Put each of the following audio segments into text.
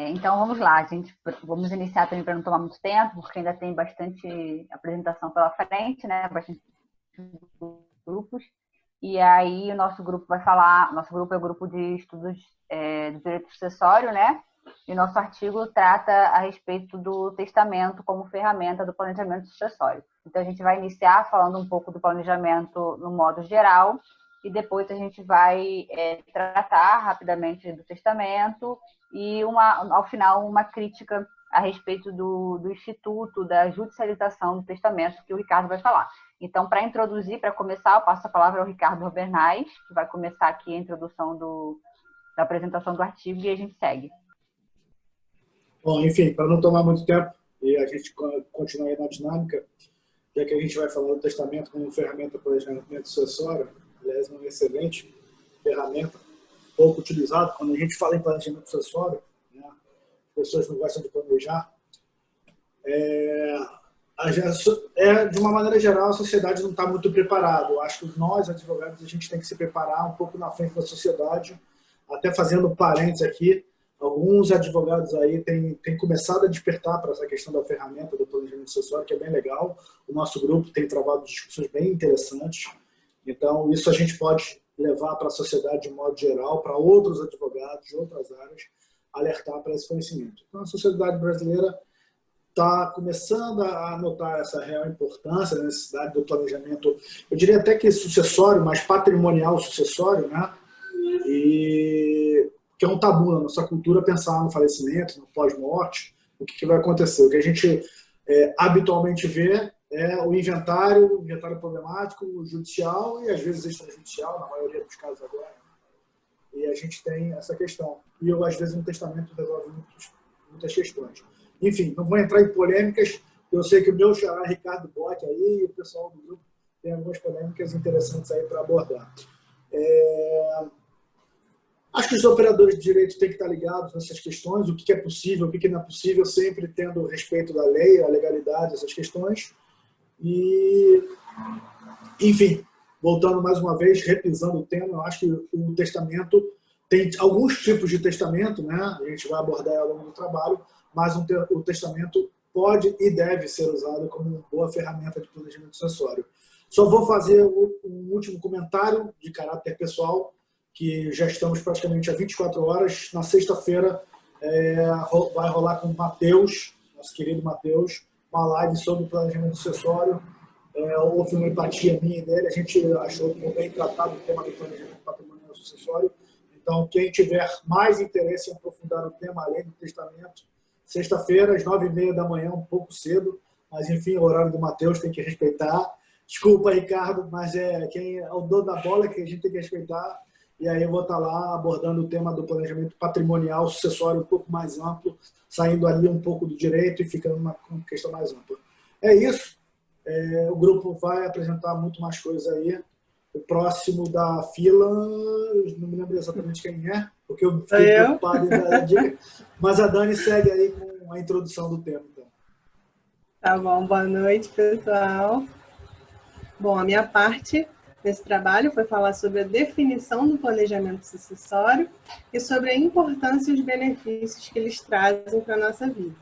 Então, vamos lá. Vamos iniciar também para não tomar muito tempo, porque ainda tem bastante apresentação pela frente, né? Bastante grupos. E aí, o nosso grupo vai falar... Nosso grupo é o grupo de estudos do direito sucessório, né? E nosso artigo trata a respeito do testamento como ferramenta do planejamento sucessório. Então, a gente vai iniciar falando um pouco do planejamento no modo geral, e depois a gente vai tratar rapidamente do testamento e, ao final, uma crítica a respeito do instituto da judicialização do testamento, que o Ricardo vai falar. Então, para introduzir, para começar, eu passo a palavra ao Ricardo Robernais, que vai começar aqui a introdução da apresentação do artigo, e a gente segue. Bom, enfim, para não tomar muito tempo e a gente continuar aí na dinâmica, já que a gente vai falar do testamento como ferramenta para planejamento sucessório, aliás, é uma excelente ferramenta, pouco utilizada. Quando a gente fala em planejamento sucessório, né, as pessoas não gostam de planejar. De uma maneira geral, a sociedade não está muito preparada. Eu acho que nós, advogados, a gente tem que se preparar um pouco na frente da sociedade. Até fazendo parênteses aqui, alguns advogados aí têm começado a despertar para essa questão da ferramenta do planejamento sucessório, que é bem legal. O nosso grupo tem travado discussões bem interessantes. Então, isso a gente pode levar para a sociedade de modo geral, para outros advogados de outras áreas, alertar para esse conhecimento. Então, a sociedade brasileira está começando a notar essa real importância, a necessidade do planejamento, eu diria até que sucessório, mas patrimonial sucessório, né? E que é um tabu na nossa cultura pensar no falecimento, no pós-morte, o que vai acontecer. O que a gente habitualmente vê é o inventário problemático, o judicial e às vezes extrajudicial, na maioria dos casos agora. E a gente tem essa questão. E às vezes um testamento resolve muitas questões. Enfim, não vou entrar em polêmicas, eu sei que o meu xará Ricardo Bock aí e o pessoal do grupo tem algumas polêmicas interessantes aí para abordar. Acho que os operadores de direito têm que estar ligados nessas questões, o que é possível, o que não é possível, sempre tendo respeito da lei, a legalidade, essas questões. E, enfim, voltando mais uma vez, repisando o tema, eu acho que o testamento tem alguns tipos de testamento, né? A gente vai abordar ao longo do trabalho, mas o testamento pode e deve ser usado como uma boa ferramenta de planejamento sucessório. Só vou fazer um último comentário de caráter pessoal, que já estamos praticamente há 24 horas. Na sexta-feira vai rolar com o Matheus, nosso querido Matheus, uma live sobre planejamento sucessório. Houve uma empatia minha e dele, a gente achou bem tratado o tema do planejamento patrimonial sucessório. Então, quem tiver mais interesse em aprofundar o tema, além do testamento, sexta-feira, às 9h30 da manhã, um pouco cedo, mas enfim, o horário do Matheus tem que respeitar. Desculpa, Ricardo, mas quem é o dono da bola que a gente tem que respeitar. E aí eu vou estar lá abordando o tema do planejamento patrimonial sucessório um pouco mais amplo, saindo ali um pouco do direito e ficando uma questão mais ampla. É isso. O grupo vai apresentar muito mais coisas aí. O próximo da fila, não me lembro exatamente quem é, porque eu fiquei preocupado em dar a dica. Mas a Dani segue aí com a introdução do tema. Então. Tá bom, boa noite, pessoal. Bom, a minha parte nesse trabalho foi falar sobre a definição do planejamento sucessório e sobre a importância e os benefícios que eles trazem para a nossa vida.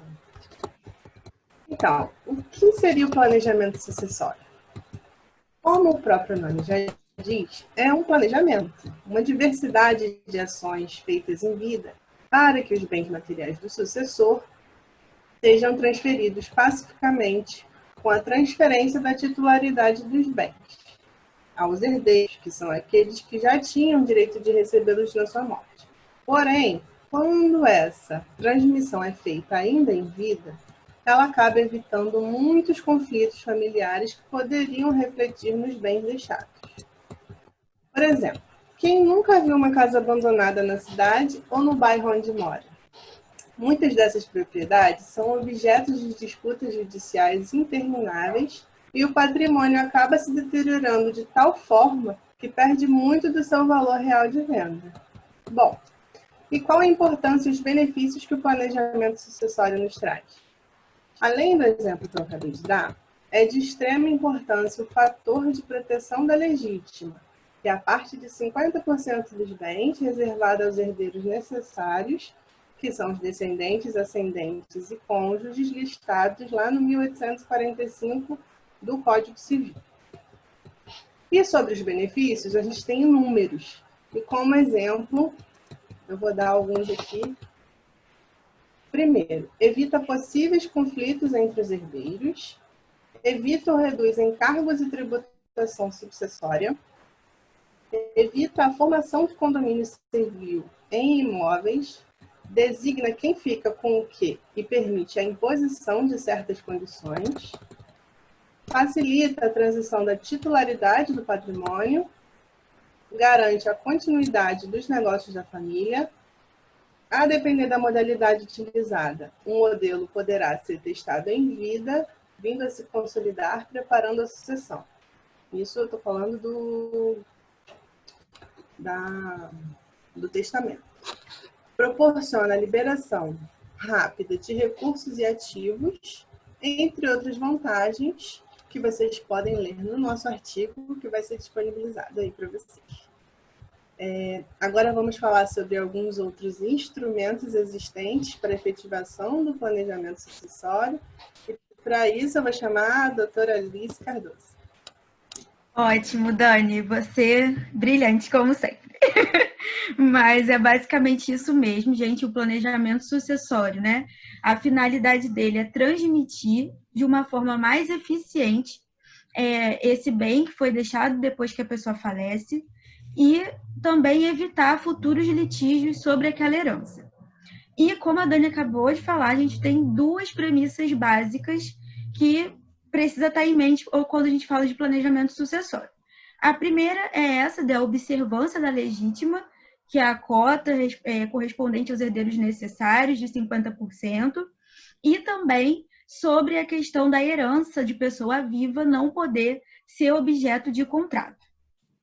Então, o que seria o planejamento sucessório? Como o próprio nome já diz, é um planejamento, uma diversidade de ações feitas em vida para que os bens materiais do sucessor sejam transferidos pacificamente com a transferência da titularidade dos bens aos herdeiros, que são aqueles que já tinham direito de recebê-los na sua morte. Porém, quando essa transmissão é feita ainda em vida, ela acaba evitando muitos conflitos familiares que poderiam refletir nos bens deixados. Por exemplo, quem nunca viu uma casa abandonada na cidade ou no bairro onde mora? Muitas dessas propriedades são objetos de disputas judiciais intermináveis e o patrimônio acaba se deteriorando de tal forma que perde muito do seu valor real de venda. Bom, e qual a importância e os benefícios que o planejamento sucessório nos traz? Além do exemplo que eu acabei de dar, é de extrema importância o fator de proteção da legítima, que é a parte de 50% dos bens reservada aos herdeiros necessários que são os descendentes, ascendentes e cônjuges listados lá no 1845 do Código Civil. E sobre os benefícios, a gente tem números. E como exemplo, eu vou dar alguns aqui. Primeiro, evita possíveis conflitos entre os herdeiros, evita ou reduz encargos e tributação sucessória, evita a formação de condomínio civil em imóveis, designa quem fica com o quê e permite a imposição de certas condições, facilita a transição da titularidade do patrimônio, garante a continuidade dos negócios da família. A depender da modalidade utilizada, um modelo poderá ser testado em vida, vindo a se consolidar, preparando a sucessão. Isso eu estou falando do testamento. Proporciona a liberação rápida de recursos e ativos, entre outras vantagens que vocês podem ler no nosso artigo, que vai ser disponibilizado aí para vocês. Agora vamos falar sobre alguns outros instrumentos existentes para efetivação do planejamento sucessório. E para isso eu vou chamar a doutora Alice Cardoso. Ótimo, Dani. Você brilhante, como sempre. Mas é basicamente isso mesmo, gente, o planejamento sucessório, né? A finalidade dele é transmitir de uma forma mais eficiente esse bem que foi deixado depois que a pessoa falece, e também evitar futuros litígios sobre aquela herança. E como a Dani acabou de falar, a gente tem duas premissas básicas que precisa estar em mente quando a gente fala de planejamento sucessório. A primeira é essa da observância da legítima, que é a cota correspondente aos herdeiros necessários de 50%, e também sobre a questão da herança de pessoa viva não poder ser objeto de contrato.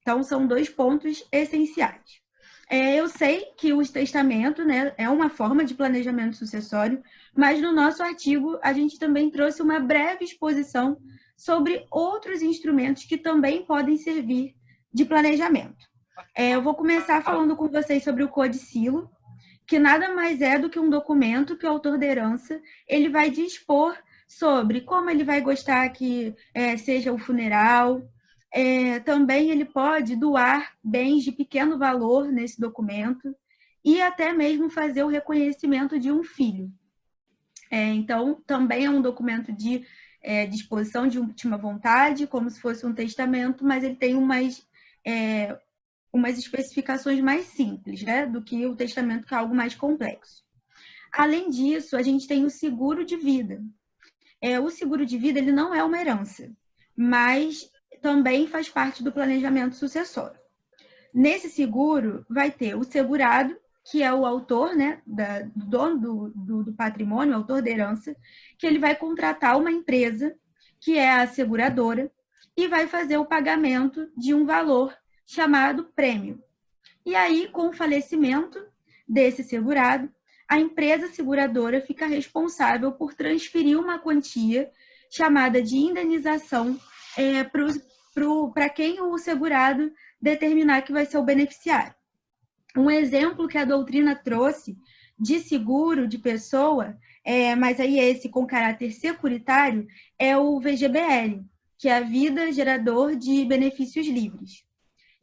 Então, são dois pontos essenciais. Eu sei que o testamento, né, é uma forma de planejamento sucessório, mas no nosso artigo a gente também trouxe uma breve exposição sobre outros instrumentos que também podem servir de planejamento. Eu vou começar falando com vocês sobre o codicilo, que nada mais é do que um documento que o autor da herança ele vai dispor sobre como ele vai gostar que seja o funeral. Também ele pode doar bens de pequeno valor nesse documento e até mesmo fazer o reconhecimento de um filho. Então, também é um documento de disposição de última vontade, como se fosse um testamento, mas ele tem umas especificações mais simples, né, do que o testamento, que é algo mais complexo. Além disso, a gente tem o seguro de vida. O seguro de vida ele não é uma herança, mas também faz parte do planejamento sucessório. Nesse seguro, vai ter o segurado, que é o autor, né, do dono do patrimônio, o autor da herança, que ele vai contratar uma empresa, que é a seguradora, e vai fazer o pagamento de um valor chamado prêmio. E aí, com o falecimento desse segurado, a empresa seguradora fica responsável por transferir uma quantia chamada de indenização para quem o segurado determinar que vai ser o beneficiário. Um exemplo que a doutrina trouxe de seguro de pessoa, mas aí esse com caráter securitário, é o VGBL, que é a Vida Gerador de Benefícios Livres.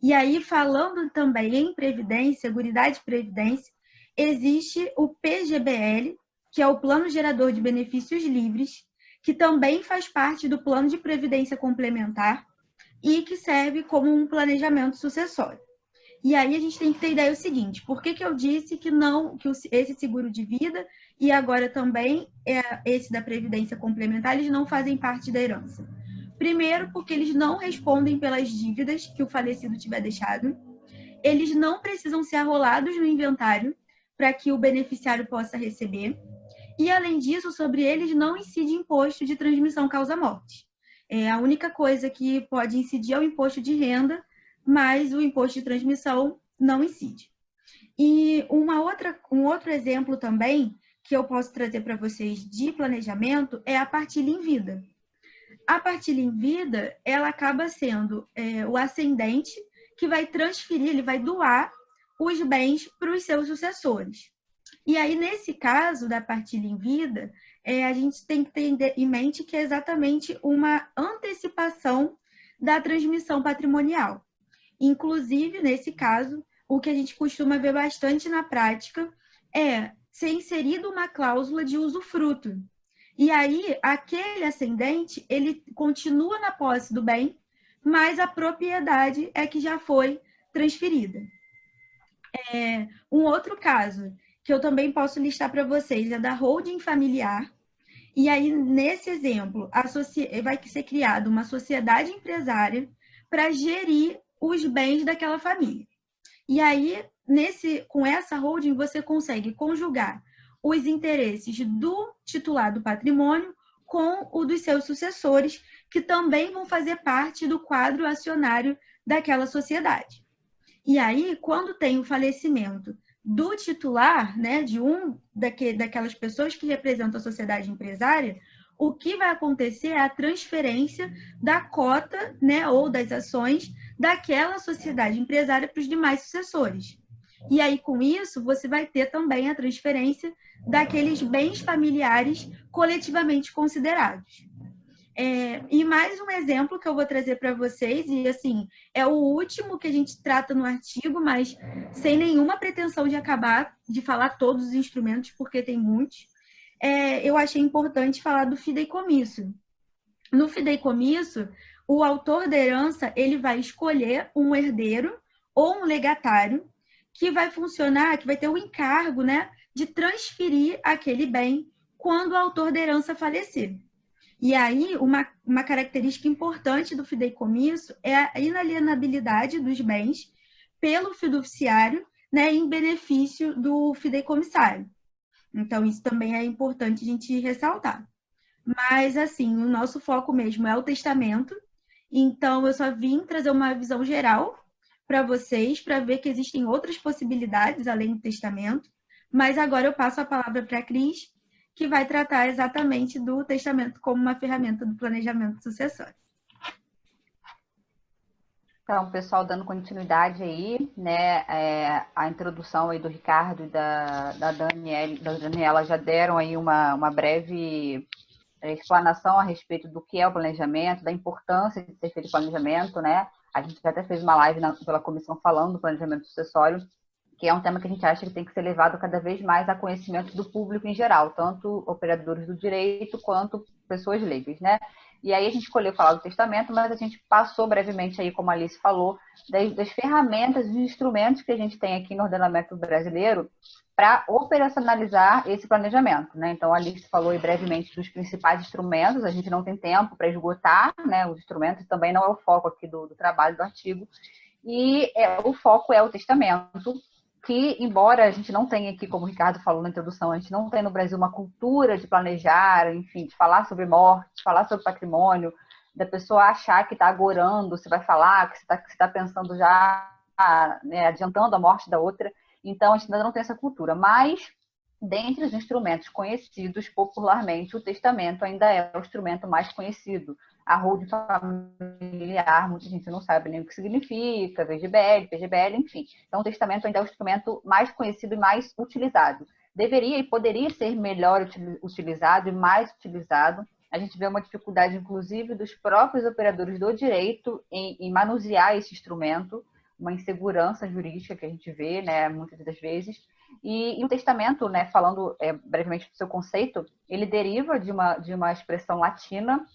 E aí, falando também em Previdência, Seguridade e Previdência, existe o PGBL, que é o Plano Gerador de Benefícios Livres, que também faz parte do Plano de Previdência Complementar e que serve como um planejamento sucessório. E aí a gente tem que ter ideia do seguinte: por que eu disse que esse seguro de vida e agora também esse da Previdência Complementar, eles não fazem parte da herança? Primeiro, porque eles não respondem pelas dívidas que o falecido tiver deixado, eles não precisam ser arrolados no inventário para que o beneficiário possa receber, e além disso, sobre eles não incide imposto de transmissão causa-morte. A única coisa que pode incidir é o imposto de renda, mas o imposto de transmissão não incide. E um outro exemplo também que eu posso trazer para vocês de planejamento é a partilha em vida. A partilha em vida, ela acaba sendo o ascendente que vai transferir, ele vai doar os bens para os seus sucessores. E aí, nesse caso da partilha em vida, a gente tem que ter em mente que é exatamente uma antecipação da transmissão patrimonial. Inclusive, nesse caso, o que a gente costuma ver bastante na prática é ser inserido uma cláusula de usufruto. E aí, aquele ascendente, ele continua na posse do bem, mas a propriedade é que já foi transferida. Um outro caso que eu também posso listar para vocês é da holding familiar. E aí, nesse exemplo, vai ser criada uma sociedade empresária para gerir os bens daquela família. E aí, com essa holding, você consegue conjugar os interesses do titular do patrimônio com o dos seus sucessores, que também vão fazer parte do quadro acionário daquela sociedade. E aí, quando tem o falecimento do titular, né, de daquelas pessoas que representam a sociedade empresária, o que vai acontecer é a transferência da cota, né, ou das ações daquela sociedade empresária para os demais sucessores. E aí, com isso, você vai ter também a transferência daqueles bens familiares coletivamente considerados. E mais um exemplo que eu vou trazer para vocês, e assim, é o último que a gente trata no artigo, mas sem nenhuma pretensão de acabar de falar todos os instrumentos, porque tem muitos. Eu achei importante falar do fideicomisso. No fideicomisso, o autor da herança ele vai escolher um herdeiro ou um legatário que vai funcionar, que vai ter o encargo, né, de transferir aquele bem quando o autor da herança falecer. E aí, uma característica importante do fideicomisso é a inalienabilidade dos bens pelo fiduciário, né, em benefício do fideicomissário. Então, isso também é importante a gente ressaltar. Mas, assim, o nosso foco mesmo é o testamento. Então, eu só vim trazer uma visão geral para vocês, para ver que existem outras possibilidades além do testamento. Mas agora eu passo a palavra para a Cris, que vai tratar exatamente do testamento como uma ferramenta do planejamento sucessório. Então, pessoal, dando continuidade aí, né, a introdução aí do Ricardo e da Daniela já deram aí uma breve explanação a respeito do que é o planejamento, da importância de ser feito planejamento, né? A gente até fez uma live pela comissão falando do planejamento sucessório, que é um tema que a gente acha que tem que ser levado cada vez mais a conhecimento do público em geral, tanto operadores do direito quanto pessoas leigas, né? E aí a gente escolheu falar do testamento, mas a gente passou brevemente aí, como a Alice falou, das ferramentas e instrumentos que a gente tem aqui no ordenamento brasileiro para operacionalizar esse planejamento, né? Então a Alice falou aí brevemente dos principais instrumentos, a gente não tem tempo para esgotar, né, os instrumentos, também não é o foco aqui do trabalho do artigo, e o foco é o testamento, que, embora a gente não tenha aqui, como o Ricardo falou na introdução, a gente não tem no Brasil uma cultura de planejar, enfim, de falar sobre morte, de falar sobre patrimônio, da pessoa achar que está agorando, se vai falar, que você está pensando já, né, adiantando a morte da outra. Então, a gente ainda não tem essa cultura. Mas, dentre os instrumentos conhecidos popularmente, o testamento ainda é o instrumento mais conhecido. A holding familiar, muita gente não sabe nem o que significa, VGBL, PGBL, enfim. Então, o testamento ainda é o instrumento mais conhecido e mais utilizado. Deveria e poderia ser melhor utilizado e mais utilizado. A gente vê uma dificuldade, inclusive, dos próprios operadores do direito em manusear esse instrumento, uma insegurança jurídica que a gente vê, né, muitas das vezes. E o testamento, né, falando brevemente do seu conceito, ele deriva de uma expressão latina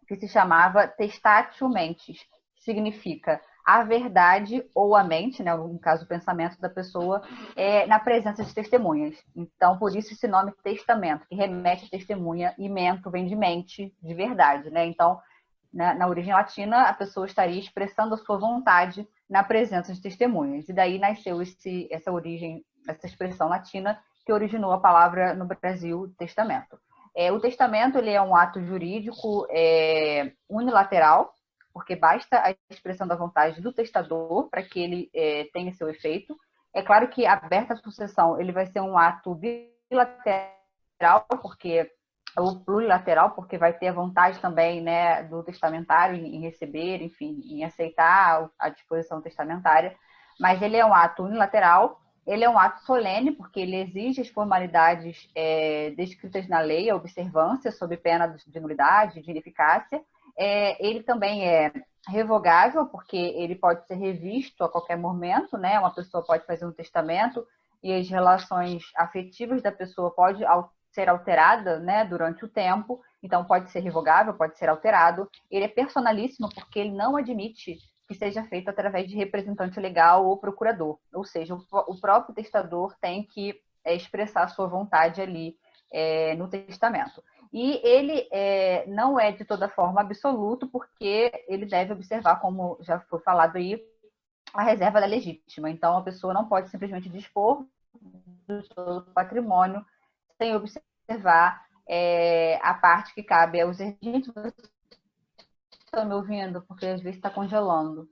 que se chamava testatio mentis, que significa a verdade ou a mente, né, no caso o pensamento da pessoa, na presença de testemunhas. Então, por isso esse nome testamento, que remete a testemunha, e mento vem de mente, de verdade, né? Então, na origem latina, a pessoa estaria expressando a sua vontade na presença de testemunhas. E daí nasceu essa origem, essa expressão latina que originou a palavra no Brasil, testamento. O testamento ele é um ato jurídico unilateral, porque basta a expressão da vontade do testador para que ele tenha seu efeito. É claro que aberta a sucessão ele vai ser um ato bilateral, ou plurilateral, porque vai ter a vontade também, né, do testamentário em receber, enfim, em aceitar a disposição testamentária, mas ele é um ato unilateral ele é um ato solene, porque ele exige as formalidades descritas na lei, a observância, sob pena de nulidade, de ineficácia. Ele também é revogável, porque ele pode ser revisto a qualquer momento, né? Uma pessoa pode fazer um testamento e as relações afetivas da pessoa pode ser alterada, né, durante o tempo, então pode ser revogável, pode ser alterado. Ele é personalíssimo, porque ele não admite que seja feito através de representante legal ou procurador, ou seja, o próprio testador tem que expressar a sua vontade ali no testamento. E ele não é de toda forma absoluto, porque ele deve observar, como já foi falado aí, a reserva da legítima. Então, a pessoa não pode simplesmente dispor do seu patrimônio sem observar a parte que cabe aos herdeiros. Vocês estão me ouvindo? Porque às vezes está congelando.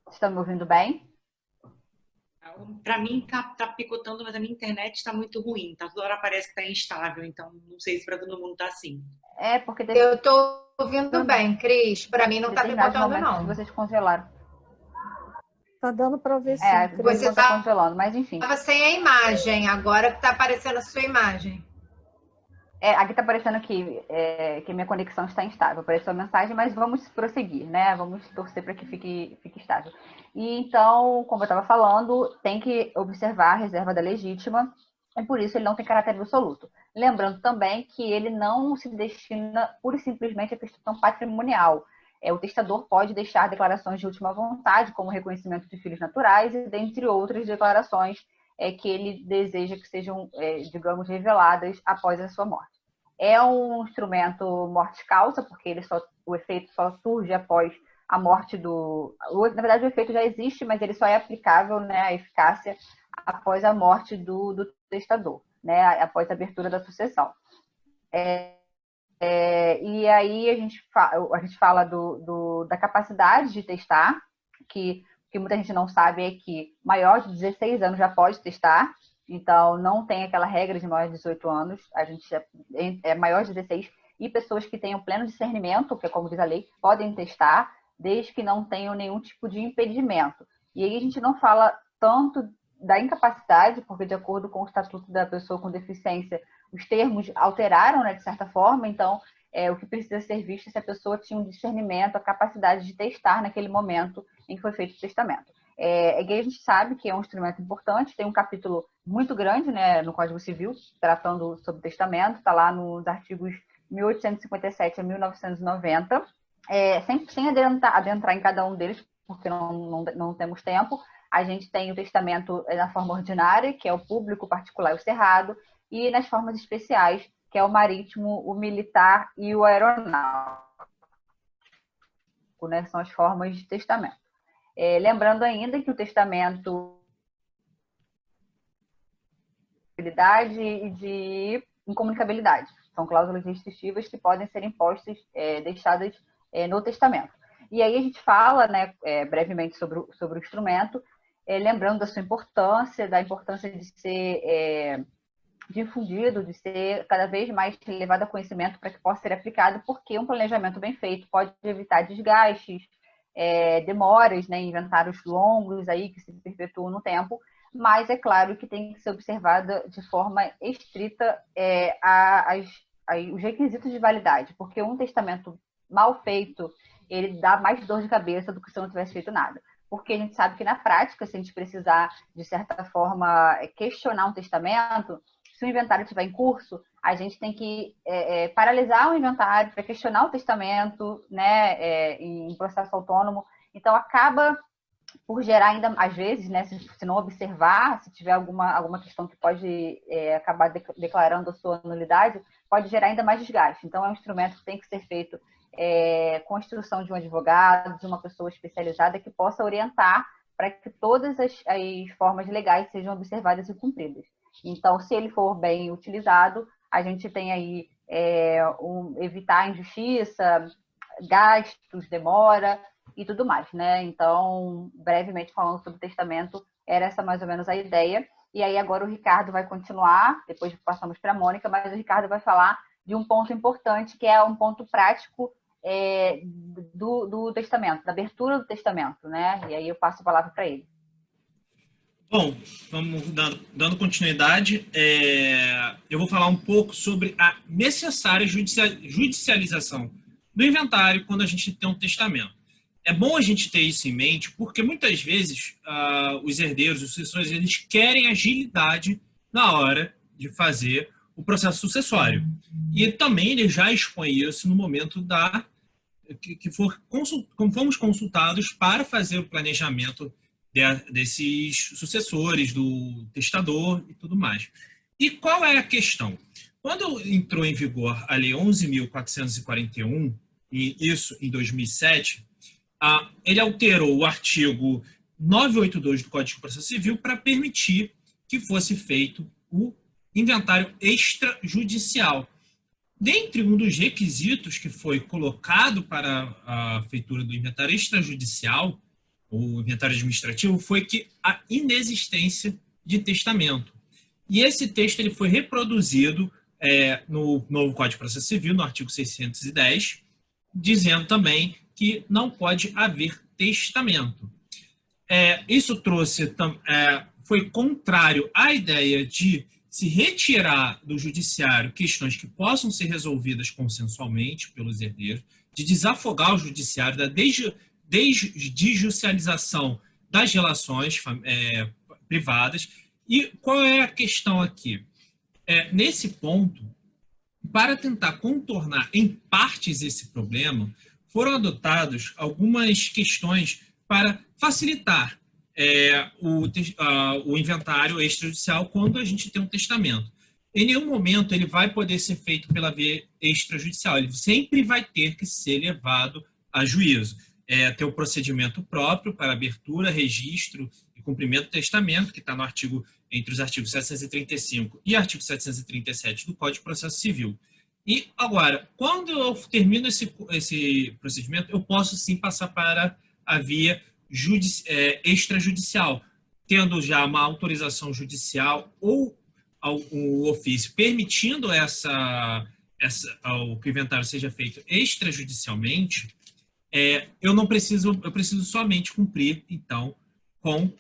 Vocês estão me ouvindo bem? Para mim tá picotando, mas a minha internet está muito ruim. Tá, toda hora parece que está instável, então não sei se para todo mundo tá assim. Porque eu estou ouvindo bem, Cris. Para mim não está picotando, não. Vocês congelaram. Tá dando para ver sim. Você está congelando, mas enfim. Estava sem a imagem, agora que está aparecendo a sua imagem. Aqui está aparecendo que minha conexão está instável. Apareceu a mensagem, mas vamos prosseguir, né? Vamos torcer para que fique estável. E então, como eu estava falando, tem que observar a reserva da legítima, e por isso ele não tem caráter absoluto. Lembrando também que ele não se destina pura e simplesmente à questão patrimonial. O testador pode deixar declarações de última vontade, como reconhecimento de filhos naturais, e dentre outras declarações que ele deseja que sejam, digamos, reveladas após a sua morte. É um instrumento morte-causa, porque o efeito só surge após a morte Na verdade, o efeito já existe, mas ele só é aplicável, né, a eficácia após a morte do testador, né, após a abertura da sucessão. E aí a gente fala da capacidade de testar, que muita gente não sabe é que maior de 16 anos já pode testar, então não tem aquela regra de maior de 18 anos, a gente é maior de 16, e pessoas que tenham pleno discernimento, que é como diz a lei, podem testar, desde que não tenham nenhum tipo de impedimento. E aí a gente não fala tanto da incapacidade, porque de acordo com o Estatuto da Pessoa com Deficiência, os termos alteraram, né, de certa forma, então o que precisa ser visto é se a pessoa tinha um discernimento, a capacidade de testar naquele momento em que foi feito o testamento. A gente sabe que é um instrumento importante, tem um capítulo muito grande, né, no Código Civil, tratando sobre testamento, está lá nos artigos 1857 a 1990, sem adentrar em cada um deles, porque não temos tempo. A gente tem o testamento na forma ordinária, que é o público, o particular e o cerrado, e nas formas especiais, que é o marítimo, o militar e o aeronáutico, né? São as formas de testamento. Lembrando ainda que o testamento e de incomunicabilidade são cláusulas restritivas que podem ser impostas, deixadas no testamento. E aí a gente fala, né, brevemente sobre o instrumento, lembrando da sua importância, da importância de ser difundido, de ser cada vez mais levado a conhecimento para que possa ser aplicado, porque um planejamento bem feito pode evitar desgastes, demoras, né, inventários longos aí que se perpetuam no tempo, mas é claro que tem que ser observada de forma estrita os requisitos de validade, porque um testamento mal feito, ele dá mais dor de cabeça do que se não tivesse feito nada. Porque a gente sabe que na prática, se a gente precisar, de certa forma, questionar um testamento, se o inventário estiver em curso, a gente tem que paralisar o inventário para questionar o testamento, né, em processo autônomo. Então, acaba por gerar ainda, às vezes, né, se não observar, se tiver alguma questão que pode acabar declarando a sua nulidade, pode gerar ainda mais desgaste. Então, é um instrumento que tem que ser feito com a instrução de um advogado, de uma pessoa especializada que possa orientar para que todas as formas legais sejam observadas e cumpridas. Então, se ele for bem utilizado, a gente tem aí evitar injustiça, gastos, demora e tudo mais, né? Então, brevemente falando sobre o testamento, era essa mais ou menos a ideia. E aí agora o Ricardo vai continuar, depois passamos para a Mônica, mas o Ricardo vai falar de um ponto importante, que é um ponto prático do testamento, da abertura do testamento, né? E aí eu passo a palavra para ele. Bom, vamos dando continuidade. Eu vou falar um pouco sobre a necessária judicialização do inventário quando a gente tem um testamento. É bom a gente ter isso em mente, porque muitas vezes os herdeiros, os sucessores, eles querem agilidade na hora de fazer o processo sucessório. E também ele já expõe isso no momento que fomos consultados para fazer o planejamento desses sucessores, do testador e tudo mais. E qual é a questão? Quando entrou em vigor a Lei 11.441, e isso em 2007, ele alterou o artigo 982 do Código de Processo Civil para permitir que fosse feito o inventário extrajudicial. Dentre um dos requisitos que foi colocado para a feitura do inventário extrajudicial, o inventário administrativo, foi que a inexistência de testamento. E esse texto ele foi reproduzido no novo Código de Processo Civil, no artigo 610, dizendo também que não pode haver testamento. Isso foi contrário à ideia de se retirar do judiciário questões que possam ser resolvidas consensualmente pelos herdeiros, de desafogar o judiciário da desjudicialização das relações privadas. E qual é a questão aqui? Nesse ponto, para tentar contornar em partes esse problema, foram adotadas algumas questões para facilitar o inventário extrajudicial quando a gente tem um testamento. Em nenhum momento ele vai poder ser feito pela via extrajudicial, ele sempre vai ter que ser levado a juízo. Ter o procedimento próprio para abertura, registro e cumprimento do testamento, que está entre os artigos 735 e artigo 737 do Código de Processo Civil. E agora, quando eu termino esse procedimento, eu posso sim passar para a via extrajudicial, tendo já uma autorização judicial ou o ofício permitindo que o inventário seja feito extrajudicialmente. Eu preciso somente cumprir, então, com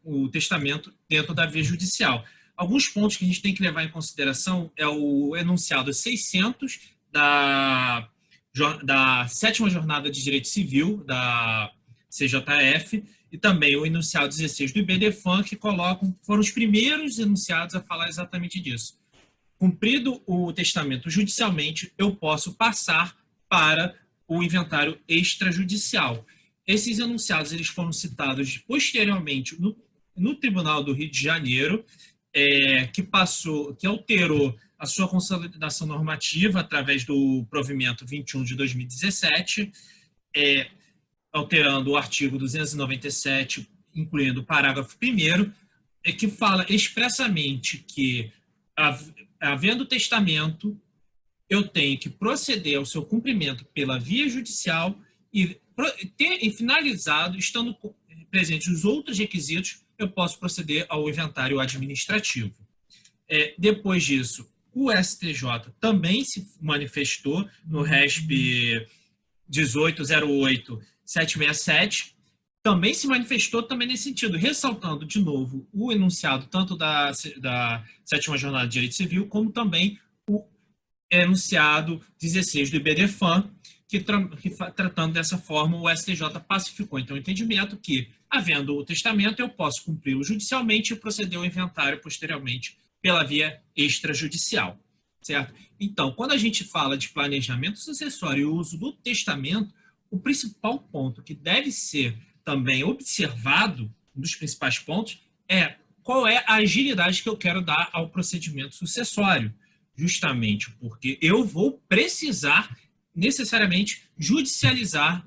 o testamento dentro da via judicial. Alguns pontos que a gente tem que levar em consideração é o enunciado 600 da 7ª Jornada de Direito Civil, da CJF, e também o enunciado 16 do IBDFAN, que foram os primeiros enunciados a falar exatamente disso. Cumprido o testamento judicialmente, eu posso passar para o inventário extrajudicial. Esses enunciados eles foram citados posteriormente no Tribunal do Rio de Janeiro, que alterou a sua consolidação normativa através do provimento 21 de 2017, alterando o artigo 297, incluindo o parágrafo 1º, que fala expressamente que, havendo testamento, eu tenho que proceder ao seu cumprimento pela via judicial e finalizado, estando presentes os outros requisitos, eu posso proceder ao inventário administrativo. Depois disso, o STJ também se manifestou no RESP 1808-767, também se manifestou também nesse sentido, ressaltando de novo o enunciado tanto da 7ª Jornada de Direito Civil, como também o enunciado 16 do IBDFAN, que tratando dessa forma, o STJ pacificou então o entendimento que, havendo o testamento, eu posso cumpri-lo judicialmente e proceder ao inventário posteriormente pela via extrajudicial, certo? Então, quando a gente fala de planejamento sucessório e o uso do testamento, o principal ponto que deve ser também observado, um dos principais pontos, é qual é a agilidade que eu quero dar ao procedimento sucessório, justamente porque eu vou precisar necessariamente judicializar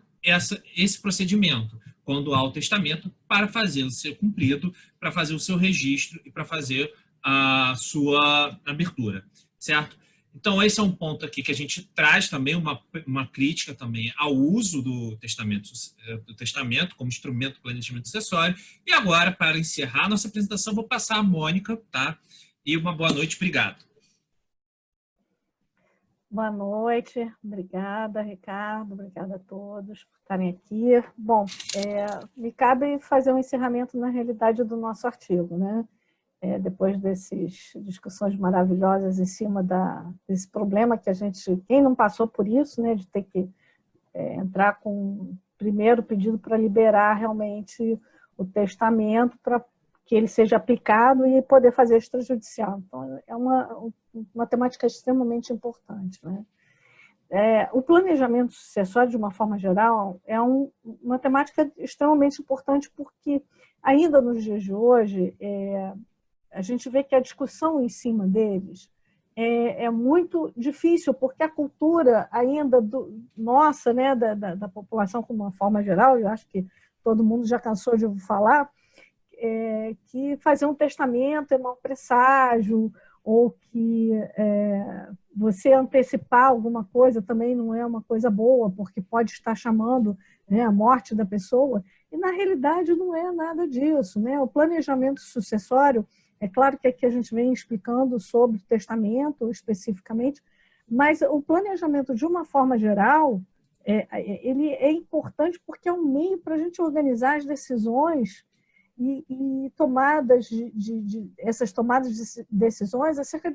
esse procedimento quando há o testamento para fazê-lo ser cumprido, para fazer o seu registro e para fazer a sua abertura, certo? Então, esse é um ponto aqui que a gente traz também uma crítica também ao uso do testamento como instrumento de planejamento sucessório. E agora, para encerrar nossa apresentação, vou passar a Mônica, tá? E uma boa noite, obrigado. Boa noite, obrigada, Ricardo, obrigada a todos por estarem aqui. Bom, me cabe fazer um encerramento, na realidade, do nosso artigo, né? Depois dessas discussões maravilhosas em cima desse problema que a gente, quem não passou por isso, né, de ter que entrar com primeiro pedido para liberar realmente o testamento para que ele seja aplicado e poder fazer extrajudicial. Então, é uma temática extremamente importante, né? O planejamento sucessório, de uma forma geral, é uma temática extremamente importante porque, ainda nos dias de hoje, a gente vê que a discussão em cima deles é muito difícil, porque a cultura ainda nossa, né, da população, como uma forma geral, eu acho que todo mundo já cansou de ouvir falar, que fazer um testamento é mau presságio, ou que você antecipar alguma coisa também não é uma coisa boa, porque pode estar chamando, né, a morte da pessoa, e na realidade não é nada disso, né? O planejamento sucessório, é claro que aqui a gente vem explicando sobre o testamento especificamente, mas o planejamento, de uma forma geral, ele é importante porque é um meio para a gente organizar as decisões e tomadas essas tomadas de decisões acerca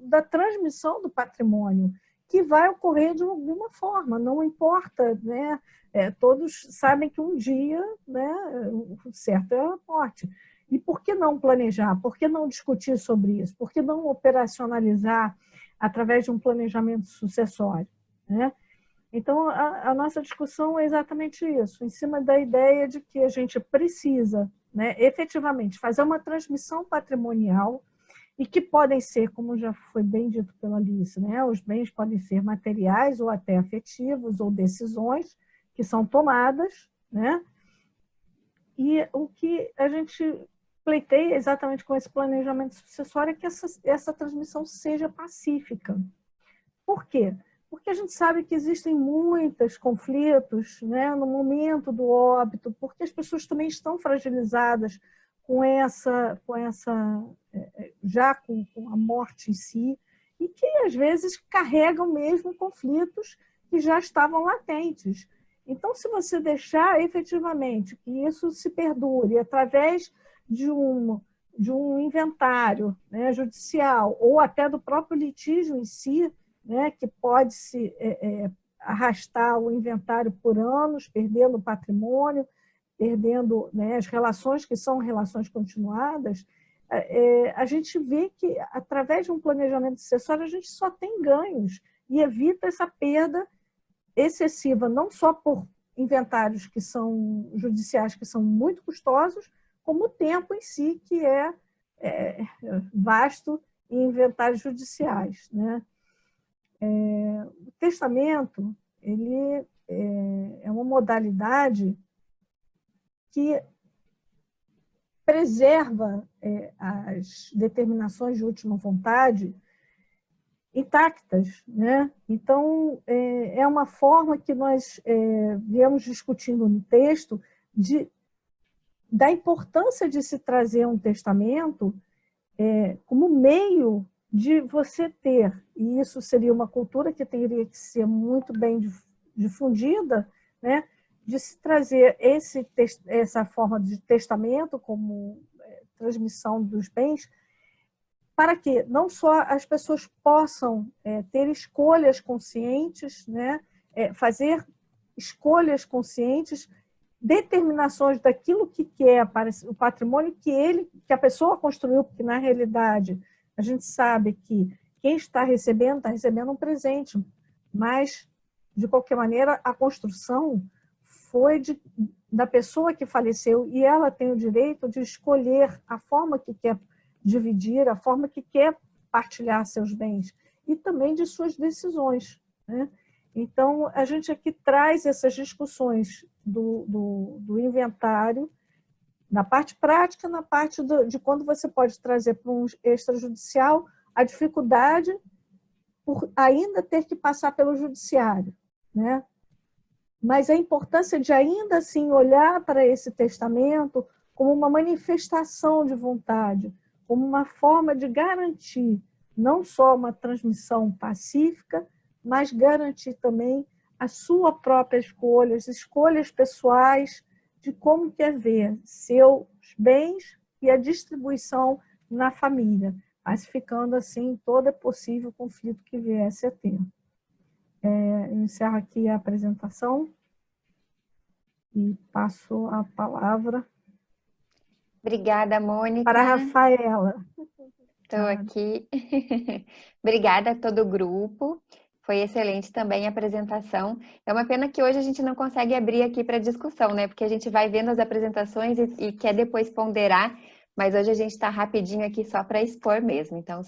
da transmissão do patrimônio, que vai ocorrer de alguma forma, não importa, né? Todos sabem que um dia, né, o certo é a morte. E por que não planejar? Por que não discutir sobre isso? Por que não operacionalizar através de um planejamento sucessório, né? Então, a nossa discussão é exatamente isso, em cima da ideia de que a gente precisa, né, efetivamente fazer uma transmissão patrimonial e que podem ser, como já foi bem dito pela Alice, né, os bens podem ser materiais ou até afetivos ou decisões que são tomadas, né, e o que a gente pleiteia exatamente com esse planejamento sucessório é que essa transmissão seja pacífica. Por quê? Porque a gente sabe que existem muitos conflitos, né, no momento do óbito, porque as pessoas também estão fragilizadas já com a morte em si, e que às vezes carregam mesmo conflitos que já estavam latentes. Então, se você deixar efetivamente que isso se perdure através de um inventário, né, judicial, ou até do próprio litígio em si, né, que pode se arrastar o inventário por anos, perdendo o patrimônio, perdendo, né, as relações que são relações continuadas, a gente vê que, através de um planejamento sucessório, a gente só tem ganhos e evita essa perda excessiva, não só por inventários que são judiciais, que são muito custosos, como o tempo em si, que é vasto em inventários judiciais, né? O testamento, ele é uma modalidade que preserva as determinações de última vontade intactas, né? Então, é uma forma que nós viemos discutindo no texto da importância de se trazer um testamento como meio de você ter, e isso seria uma cultura que teria que ser muito bem difundida, né, de se trazer essa forma de testamento como transmissão dos bens, para que não só as pessoas possam ter escolhas conscientes, né, fazer escolhas conscientes, determinações daquilo que quer para o patrimônio que a pessoa construiu, porque na realidade a gente sabe que quem está recebendo um presente, mas, de qualquer maneira, a construção foi da pessoa que faleceu e ela tem o direito de escolher a forma que quer dividir, a forma que quer partilhar seus bens e também de suas decisões, né? Então, a gente aqui traz essas discussões do inventário, na parte prática, na parte de quando você pode trazer para um extrajudicial a dificuldade por ainda ter que passar pelo judiciário, né? Mas a importância de ainda assim olhar para esse testamento como uma manifestação de vontade, como uma forma de garantir não só uma transmissão pacífica, mas garantir também a sua própria escolha, as escolhas pessoais de como quer ver seus bens e a distribuição na família, pacificando assim todo possível conflito que viesse a ter. Eu encerro aqui a apresentação e passo a palavra. Obrigada, Mônica. Para a Rafaela. Estou aqui. Obrigada a todo o grupo. Foi excelente também a apresentação. É uma pena que hoje a gente não consegue abrir aqui para discussão, né? Porque a gente vai vendo as apresentações e quer depois ponderar, mas hoje a gente está rapidinho aqui só para expor mesmo. Então,